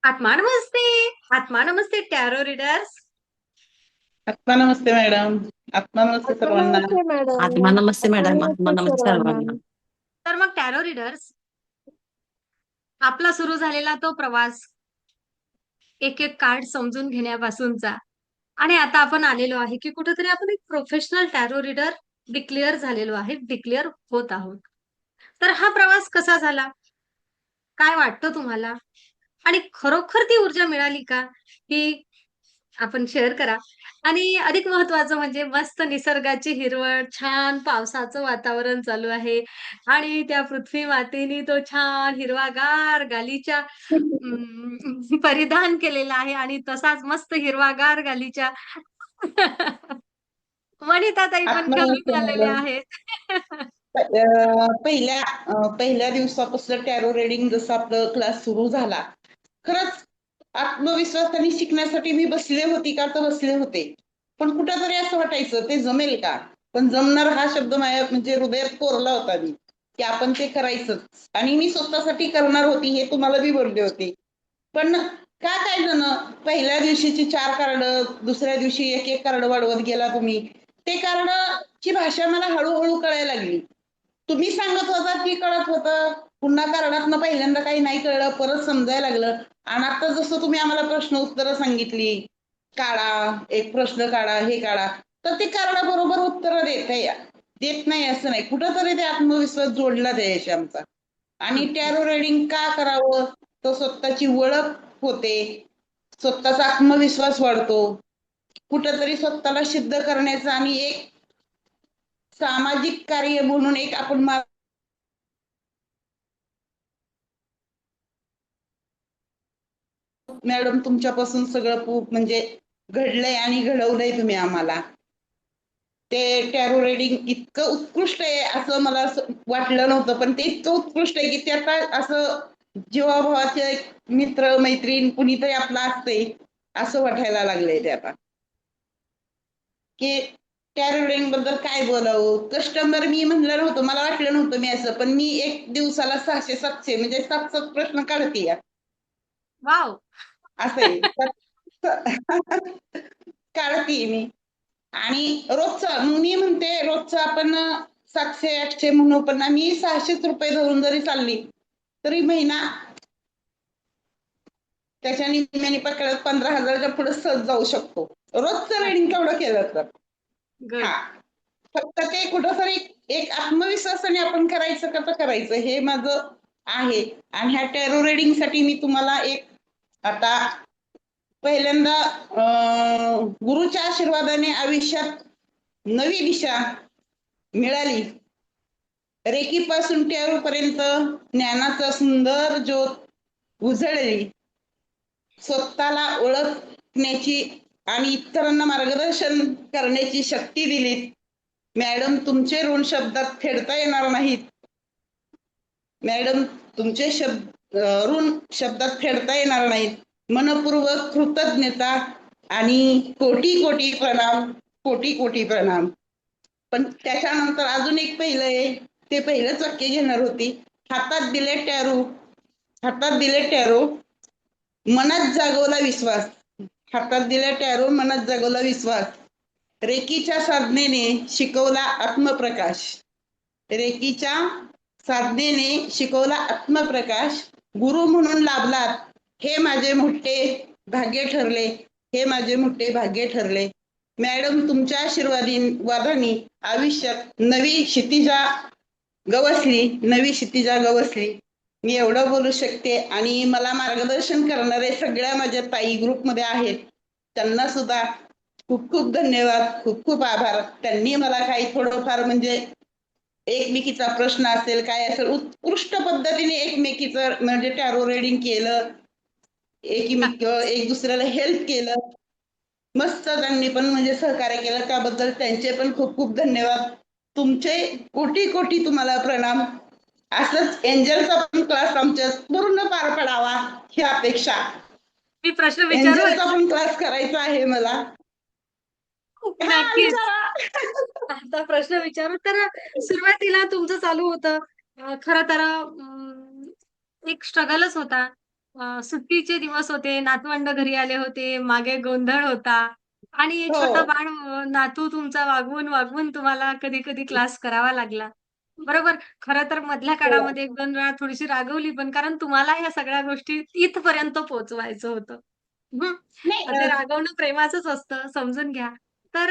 आत्मा नमस्ते. आत्मा नमस्ते tarot readers. आत्मा नमस्ते मॅडम. आत्मा नमस्ते आत्मा सर्वांना. नमस्ते आत्मा मॅडम. नमस्ते आत्मा मॅडम. आत्मा नमस्ते नमस्ते सर्वांना. सर्वांना. तर मग टॅरो रीडर्स, आपला सुरू झालेला तो प्रवास एक एक कार्ड समजून घेण्यापासूनचा, आणि आता आपण आलेलो आहे की कुठेतरी आपण एक प्रोफेशनल टॅरो रीडर डिक्लेअर झालेलो आहे, डिक्लेअर होत आहोत. तर हा प्रवास कसा झाला, काय वाटतं तुम्हाला, आणि खरोखर ती ऊर्जा मिळाली का, ही आपण शेअर करा. आणि अधिक महत्वाचं म्हणजे मस्त निसर्गाची हिरवळ, छान पावसाचं वातावरण चालू आहे आणि त्या पृथ्वी मातेने तो छान हिरवागार गालीचा परिधान केलेला आहे आणि तसाच मस्त हिरवागार गालीच्या वनिताताई पण आत्मा घालून नमस्ते आलेल्या मॅडम. आहेत. पहिल्या दिवसापासून टॅरो रेडिंग जसं आपलं क्लास सुरू झाला, खरंच आत्मविश्वासाने शिकण्यासाठी मी बसले होती का तर बसले होते. पण कुठंतरी असं वाटायचं ते जमेल का. पण जमणार हा शब्द माझ्या म्हणजे हृदयात कोरला होता मी, की आपण ते करायचंच आणि मी स्वतःसाठी करणार होती हे तुम्हाला बी बोलले होते. पण का काय जण पहिल्या दिवशीची 4 कार्ड, दुसऱ्या दिवशी एक एक कार्ड वाढवत गेला तुम्ही. ते कार्डची भाषा मला हळूहळू कळायला लागली. तुम्ही सांगत होता की कळत होतं, पुन्हा कार्डातनं पहिल्यांदा काही नाही कळलं, परत समजायला लागलं. आणि आता जसं तुम्ही आम्हाला प्रश्न उत्तरं सांगितली, काढा एक प्रश्न काढा हे काढा, तर ते कार्डाबरोबर उत्तरं देत नाही असं नाही, कुठंतरी ते आत्मविश्वास जोडला त्याच्याशी आमचा. आणि टॅरो रेडिंग का करावं, तो स्वतःची ओळख होते, स्वतःचा आत्मविश्वास वाढतो, कुठंतरी स्वतःला सिद्ध करण्याचं आणि एक सामाजिक कार्य म्हणून एक आपण मॅडम तुमच्यापासून सगळं म्हणजे घडलंय आणि घडवलंय तुम्ही आम्हाला. ते टॅरो रेडिंग इतकं उत्कृष्ट आहे असं मला असं वाटलं नव्हतं, पण ते इतकं उत्कृष्ट आहे की त्याचा असं जीवाभावाचे मित्र मैत्रीण कुणीतरी आपला असते असं वाटायला लागलंय ते आता. की टॅरो रेडिंग बद्दल काय बोलावं. कस्टमर मी म्हणलं नव्हतं, मला वाटलं नव्हतं मी असं, पण मी एक दिवसाला 600-700 म्हणजे 7-7 प्रश्न काढते वाव. असं आहे. काढते मी. आणि रोजचं मग मी म्हणते रोजचं आपण 700-800 म्हणू, पण आम्ही 600 रुपये धरून जरी चालली तरी महिना त्याच्या निम्म्याने पकडत 15,000च्या पुढे सहज जाऊ शकतो रोजचं रेडिंग तेवढं केलं तर. हा, गुड. फक्त ते कुठंतरी एक आत्मविश्वासाने आपण करायचं कसं करायचं हे माझं आहे. आणि ह्या टॅरो रेडिंग साठी मी तुम्हाला एक आता पहिल्यांदा गुरुच्या आशीर्वादाने आयुष्यात नवी दिशा मिळाली. रेकी पासून टॅरो पर्यंत ज्ञानाचा सुंदर ज्योत उजळली. स्वतःला ओळखण्याची आणि इतरांना मार्गदर्शन करण्याची शक्ती दिली. मॅडम तुमचे ऋण शब्दात फेडता येणार नाहीत. मॅडम तुमचे ऋण शब्दात फेडता येणार नाहीत. मनपूर्वक कृतज्ञता आणि कोटी कोटी प्रणाम, कोटी कोटी प्रणाम. पण त्याच्यानंतर अजून एक पहिलं आहे, ते पहिलंच वाक्य घेणार होती. हातात दिले टॅरो, हातात दिले टॅरो, मनात जागवला विश्वास. हातात दिले टॅरो, मनात जागवला विश्वास. रेकीच्या साधनेने शिकवला आत्मप्रकाश. रेकीच्या साधनेने शिकवला आत्मप्रकाश. गुरु म्हणून लाभलात हे माझे मोठे भाग्य ठरले, हे माझे मोठे भाग्य ठरले. मॅडम तुमच्या आशीर्वादाने आयुष्यात नवी क्षितिजा गवसली, नवी क्षितिजा गवसली. मी एवढं बोलू शकते. आणि मला मार्गदर्शन करणारे सगळ्या माझ्या ताई ग्रुपमध्ये आहेत, त्यांना सुद्धा खूप खूप धन्यवाद, खूप खूप आभार. त्यांनी मला काही थोडंफार म्हणजे एकमेकीचा प्रश्न असेल काय असेल उत्कृष्ट पद्धतीने एकमेकीचं म्हणजे टॅरो रेडिंग केलं, एक दुसऱ्याला हेल्प केलं. मस्त त्यांनी पण म्हणजे सहकार्य केलं, त्याबद्दल त्यांचे पण खूप खूप धन्यवाद. तुमचे कोटी कोटी तुम्हाला प्रणाम. असंच एंजलचा पण क्लास आमच्या पूर्ण पार पडावा ही अपेक्षा. मी प्रश्न विचारू? एंजलचा पण क्लास करायचा आहे मला. हा, नक्कीच. विचारा. आता प्रश्न विचारू तर सुरुवातीला तुमचं चालू होतं, खरं तर एक स्ट्रगलच होता. सुट्टीचे दिवस होते, नातवंड घरी आले होते, मागे गोंधळ होता आणि हो छोटं बाळ नातू तुमचा वागवून, वागवून तुम्हाला कधी-कधी क्लास करावा लागला. बरोबर. खरं तर मधल्या हो. काळामध्ये 1-2 वेळा थोडीशी रागवली पण कारण तुम्हाला ह्या सगळ्या गोष्टी इथपर्यंत पोहोचवायचं होतं. हं. नाही ते रागवणं प्रेमाचंच असतं, समजून घ्या. तर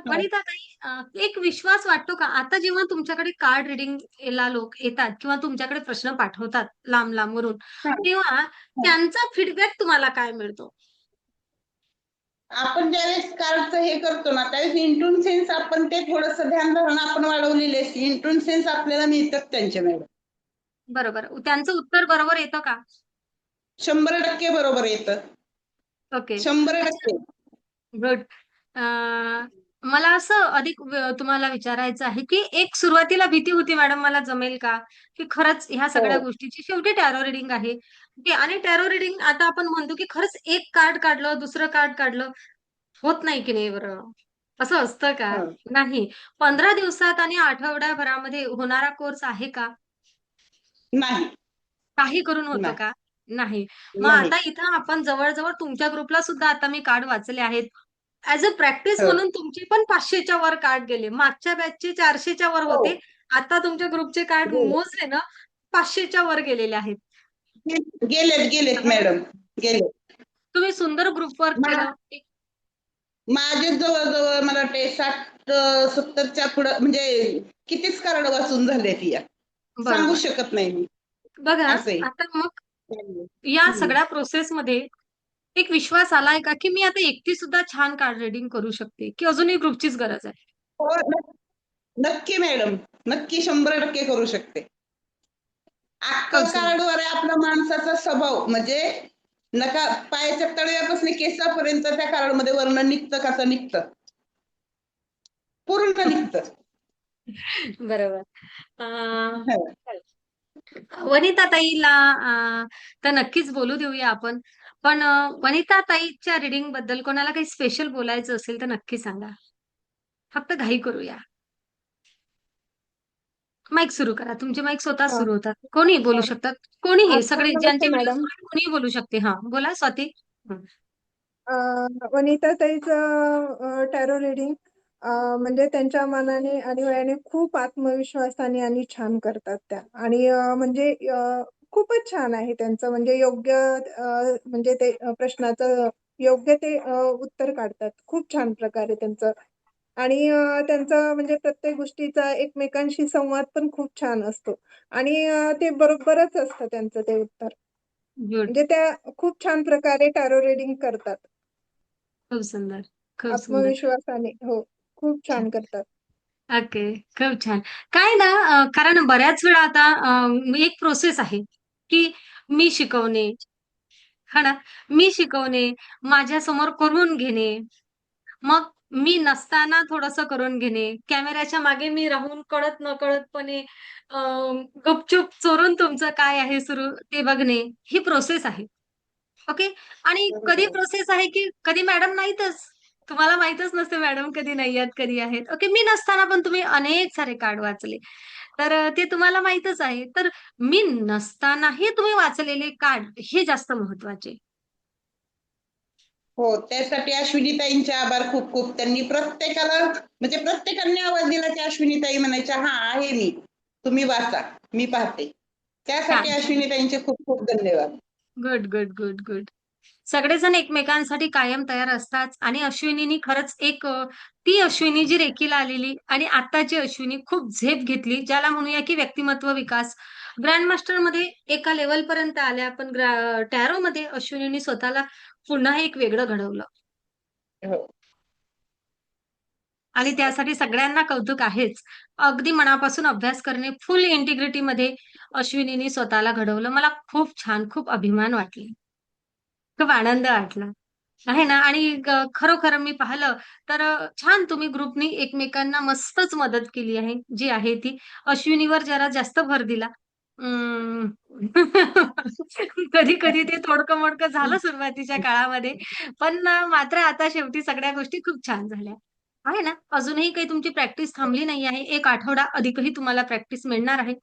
हो, वनिताताई एक विश्वास वाटतो का? आता जेव्हा तुमच्याकडे कार्ड रिडिंगला लोक येतात किंवा तुमच्याकडे प्रश्न पाठवतात लांब-लांबवरून, हा, तेव्हा हा. त्यांचा फीडबॅक तुम्हाला काय मिळतो? आपण ज्यावेळेस कार्डचं हे करतो ना त्यावेळेस इंटून सेन्स आपण ते थोडंसं ध्यान धरून आपण वाढवलेले असते. इंटून सेन्स आपल्याला मिळतात त्यांच्या मॅडम. बरोबर. त्यांचं उत्तर बरोबर येतं का? 100% बरोबर येतं. ओके. अच्छा. 100%. गुड. मला असं अधिक तुम्हाला विचारायचं आहे, की एक सुरुवातीला भीती होती मॅडम मला जमेल का? की खरंच ह्या हो सगळ्या गोष्टीची शेवटी टॅरो रिडिंग आहे. की आणि टॅरो रिडिंग आता आपण म्हणतो, की खरंच एक कार्ड काढलं, दुसरं कार्ड काढलं, होत नाही की नाही बरं? असं असतं का? हो. नाही. 15 दिवसात आणि आठवड्याभरामध्ये होणारा कोर्स आहे का? नाही काही करून होतं नाही का? नाही. मग नाही. आता इथं आपण जवळ-जवळ तुमच्या ग्रुपला सुद्धा आता मी कार्ड वाचले आहेत. ॲज अ प्रॅक्टिस हो म्हणून तुमचे पण 500 च्या वर कार्ड गेले. मागच्या बॅचचे 400 च्या वर हो होते. आता तुमच्या ग्रुपचे कार्ड गेले मोजले ना 500 च्या वर गेलेले आहेत. गेलेत गेलेत आहे ना? मॅडम. गेलेत. तुम्ही सुंदर ग्रुप वर्क केलं. माझे जवळ-जवळ मला वाटते 60-70च्या पुढं म्हणजे कितीच कार्ड वाचून झाले ती या. सांगू बरोबर. शकत नाही मी. बघा असं आहे. आता मग या हं. सगळ्या प्रोसेसमध्ये एक विश्वास आलाय का, की मी आता एकटी सुद्धा छान कार्ड रीडिंग करू शकते, की अजूनही ग्रुपचीच गरज आहे? हो, नक्की मॅडम. नक्की 100% करू शकते. खूप अक्कल सुंदर. कार्डवर आहे आपला माणसाचा स्वभाव म्हणजे नका पायाच्या तळव्यापासून केसापर्यंत त्या कार्डमध्ये वर्णन निघतं कसं निघतं. पूर्ण निघतं. बरोबर. अ, हं. वनिताताईला तर नक्कीच बोलू देऊया आपण. पण वनिताताईच्या रीडिंग बद्दल कोणाला काही स्पेशल बोलायचं असेल तर नक्की सांगा. फक्त घाई करूया. माईक सुरू करा. तुमचे माईक स्वतःच हां, सुरू होतात. कोणीही बोलू हां. शकतात. कोणीही सगळे नमस्ते ज्यांचे व्हिडिओ मॅडम. सुरू आहेत कोणीही बोलू शकते. हां, बोला स्वाती. हं. अ, वनिताताईचं टॅरो रिडिंग म्हणजे त्यांच्या मनाने आणि वयाने खूप आत्मविश्वासाने आणि छान करतात त्या आणि म्हणजे खूपच छान आहे त्यांचं म्हणजे योग्य म्हणजे ते प्रश्नाचं योग्य ते उत्तर काढतात. खूप छान प्रकारे त्यांचं आणि त्यांचं म्हणजे प्रत्येक गोष्टीचा एकमेकांशी संवाद पण खूप छान असतो आणि ते बरोबरच असतं त्यांचं ते उत्तर. गुड. म्हणजे त्या खूप छान प्रकारे टॅरो रीडिंग करतात. खूप सुंदर. खूप सुंदर. आत्मविश्वासाने. हो, खूप छान. छान करतात. ओके. खूप छान. काय ना कारण बऱ्याच वेळा आता एक प्रोसेस आहे, की मी शिकवणे, हां ना. मी शिकवणे, माझ्यासमोर करून घेणे, मग मी नसताना थोडंसं करून घेणे, कॅमेऱ्याच्या मागे मी राहून कळत-नकळतपणे अ, गुपचूप चोरून तुमचं काय आहे सुरू ते बघणे, ही प्रोसेस आहे. ओके. आणि कधी बरोबर आहे. प्रोसेस आहे, की कधी मॅडम नाहीतच. तुम्हाला माहीतच नसते मॅडम कधी नाही आहेत, कधी आहेत. ओके. मी नसताना पण तुम्ही अनेक सारे कार्ड वाचले. तर ते तुम्हाला माहीतच आहे. तर मी नसतानाही तुम्ही वाचलेले कार्ड हे जास्त महत्त्वाचे. हो, त्यासाठी अश्विनीताईंचे आभार खूप-खूप. त्यांनी प्रत्येकाला म्हणजे प्रत्येकाने आवाज दिला की अश्विनीताई म्हणायच्या, "हां, आहे मी. तुम्ही वाचा. मी पाहते." त्यासाठी छान, छान. अश्विनीताईंचे खूप-खूप धन्यवाद. Good, good, good, good. सगळेजण एकमेकांसाठी कायम तयार असतात आणि अश्विनीनी खरंच एक ती अश्विनी जी रेकीला आलेली आणि आत्ताची अश्विनी खूप झेप घेतली, ज्याला म्हणूया की व्यक्तिमत्व विकास. ग्रँडमास्टरमध्ये एका लेव्हलपर्यंत आल्या, पण टॅरोमध्ये अश्विनीने स्वतःला पुन्हा एक वेगळं घडवलं हो. आणि त्यासाठी सगळ्यांना कौतुक आहेच. अगदी मनापासून अभ्यास करणे, फुल इंटिग्रिटीमध्ये अश्विनीने स्वतःला घडवलं. मला खूप छान, खूप अभिमान वाटला. खूप आनंद वाटला. आहे ना आणि खरोखर मी पाहिलं तर छान तुम्ही ग्रुपनी एकमेकांना मस्तच मदत केली आहे, जी आहे ती. अश्विनीवर जरा जास्त भर दिला. अं, कधी-कधी ते तोडकं-मोडकं झालं सुरुवातीच्या काळामध्ये. पण मात्र आता शेवटी सगळ्या गोष्टी खूप छान झाल्या. आहे ना, अजूनही काही तुमची प्रॅक्टिस थांबली नाही आहे. 1 आठवडा अधिकही तुम्हाला प्रॅक्टिस मिळणार आहे.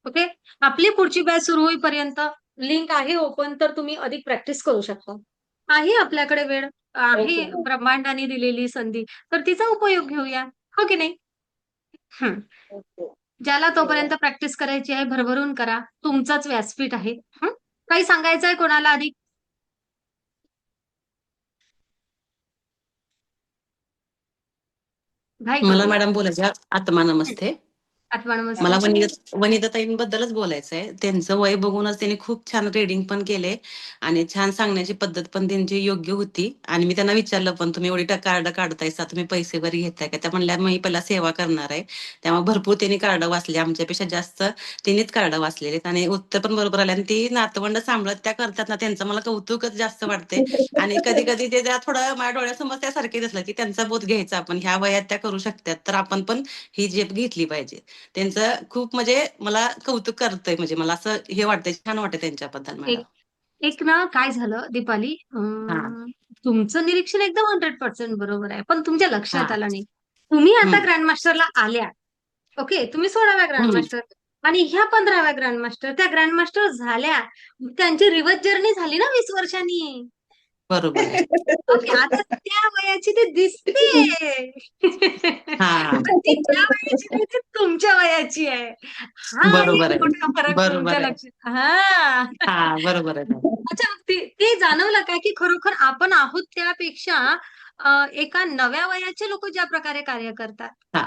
ओके. आपली पुढची बॅच सुरू होईपर्यंत लिंक आहे ओपन, तर तुम्ही अधिक प्रॅक्टिस करू शकता. आहे आपल्याकडे वेळ, आहे ओके ब्रह्मांडाने दिलेली संधी, तर तिचा उपयोग घेऊया. हो की नाही? हं. ओके ज्याला तोपर्यंत प्रॅक्टिस करायची आहे, भरभरून करा. तुमचंच व्यासपीठ आहे. हं. काही सांगायचंय कोणाला अधिक? घाई मला करू नका. मॅडम बोलायचं आहे. आत्मा हं. नमस्ते. आत्मा मला नमस्ते. वनिताताईंबद्दलच बोलायचं आहे. त्यांचं वय बघूनच त्यांनी खूप छान रीडिंग पण केले आणि छान सांगण्याची पद्धत पण त्यांची योग्य होती. आणि मी त्यांना विचारलं पण, तुम्ही एवढी कार्ड काढतायसा, तुम्ही पैसे वगैरे घेताय का? त्या म्हणल्या, मी पहिला सेवा करणार आहे. त्यामुळे भरपूर त्यांनी कार्ड वाचले, आमच्यापेक्षा जास्त त्यांनीच कार्ड वाचलेले आणि उत्तर पण बरोबर आले. आणि ती नातवंड सांभाळत त्या करतात ना, त्यांचं मला कौतुकच जास्त वाटते. आणि कधी कधी ते त्या थोडं माझ्या डोळ्यासमोर त्यासारखे दिसलं की त्यांचा बोध घ्यायचा आपण, ह्या वयात त्या करू शकतात, तर आपण पण ही झेप घेतली पाहिजे. त्यांचं खूप म्हणजे मला कौतुक करतंय, म्हणजे मला असं हे वाटतंय, छान वाटतं त्यांच्याबद्दल मॅडम. एक एक ना काय झालं दीपाली, हा तुमचं निरीक्षण एकदम 100% बरोबर आहे, पण तुमच्या हा लक्षात आलं नाही. तुम्ही आता हम्म ग्रँडमास्टरला आल्या. ओके, तुम्ही 16व्या हम्म ग्रँडमास्टर आणि ह्या 15व्या ग्रँडमास्टर, त्या ग्रँडमास्टर झाल्या. त्यांची रिव्हर्स जर्नी झाली ना 20 वर्षांनी. बरोबर आहे. ओके, आता त्या वयाची ती दिसते. हा पण ती त्या वयाची नाही, ती तुमच्या वयाची आहे. हा बरोबर एक आहे. मोठा फरक तुमच्या बरोबर आहे. लक्षात. हा. हा बरोबर आहे मॅडम. अच्छा, ते जाणवलं का, की खरोखर आपण आहोत त्यापेक्षा एका नव्या वयाचे लोक ज्या प्रकारे कार्य करतात. हा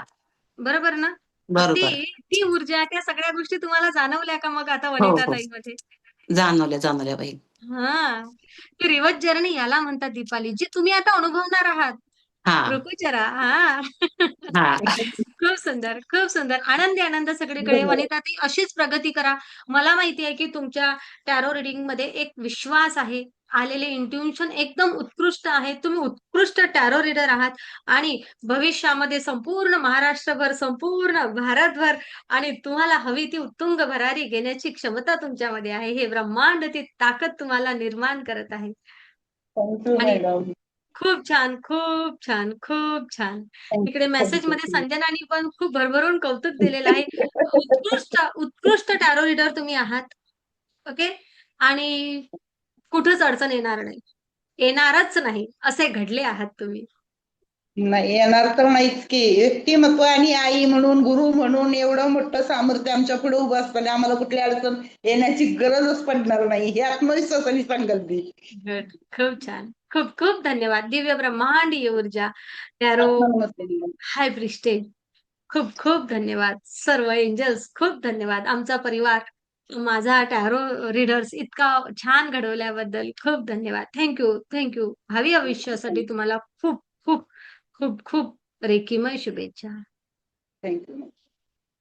बरोबर ना? ती बरोबर. ती ऊर्जा, त्या सगळ्या गोष्टी तुम्हाला जाणवल्या का मग आता हो हो, वनिताताईमध्ये? जाणवल्या जाणवल्या बाई. हां. ती रिव्हर्स जर्नी याला म्हणतात दीपाली, जी तुम्ही आता अनुभवणार आहात. हा रुको जरा. हां. हा खूप सुंदर, खूप सुंदर. आनंदी आनंद सगळीकडे. वनिताताई अशीच प्रगती करा. मला माहिती आहे, की तुमच्या टॅरो रीडिंगमध्ये एक विश्वास आहे. आलेले इंट्युशन एकदम उत्कृष्ट आहे. तुम्ही उत्कृष्ट टॅरो रीडर आहात आणि भविष्यामध्ये संपूर्ण महाराष्ट्रभर, संपूर्ण भारतभर आणि तुम्हाला हवी ती उत्तुंग भरारी घेण्याची क्षमता तुमच्यामध्ये आहे. हे ब्रह्मांड ती ताकद तुम्हाला निर्माण करत आहे. थँक्यू आणि मॅडम. खूप छान, खूप छान, खूप छान. इकडे मेसेजमध्ये थँक्यू. संजनानी पण खूप भरभरून कौतुक दिलेलं आहे. उत्कृष्ट, उत्कृष्ट टॅरो रीडर तुम्ही आहात. ओके. आणि कुठंच अडचण येणार नाही. येणारच नाही, असे घडले आहात तुम्ही. नाही येणार तर नाहीच की. व्यक्तिमत्व आणि आई म्हणून, गुरु म्हणून एवढं मोठं सामर्थ्य आमच्या पुढे उभं असताना आम्हाला कुठली अडचण येण्याची गरजच पडणार नाही, हे आत्मविश्वासाने सांगाल मी. गुड. खूप छान. खूप खूप धन्यवाद. दिव्य ब्रह्मांडीय ऊर्जा, टॅरो, आत्मा नमस्ते मॅडम. हाय प्रिस्टेज. खूप खूप धन्यवाद. सर्व एंजल्स खूप धन्यवाद. आमचा परिवार, माझा टॅरो रीडर्स इतका छान घडवल्याबद्दल खूप धन्यवाद. Thank you, thank you. भावी आयुष्यासाठी तुम्हाला खूप खूप खूप खूप रेखीमय शुभेच्छा. थँक्यू.